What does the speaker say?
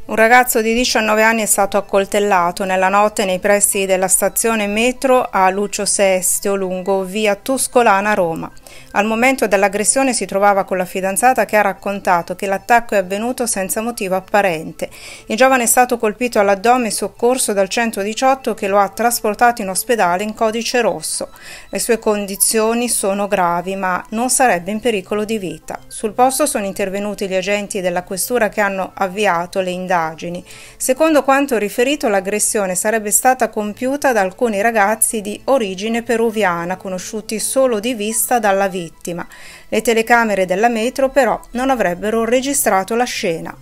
Un ragazzo di 19 anni è stato accoltellato nella notte nei pressi della stazione metro a Lucio Sestio, lungo via Tuscolana, Roma. Al momento dell'aggressione si trovava con la fidanzata, che ha raccontato che l'attacco è avvenuto senza motivo apparente. Il giovane è stato colpito all'addome e soccorso dal 118, che lo ha trasportato in ospedale in codice rosso. Le sue condizioni sono gravi, ma non sarebbe in pericolo di vita. Sul posto sono intervenuti gli agenti della questura che hanno avviato le indagini. Secondo quanto riferito, l'aggressione sarebbe stata compiuta da alcuni ragazzi di origine peruviana, conosciuti solo di vista dalla vittima. Le telecamere della metro però non avrebbero registrato la scena.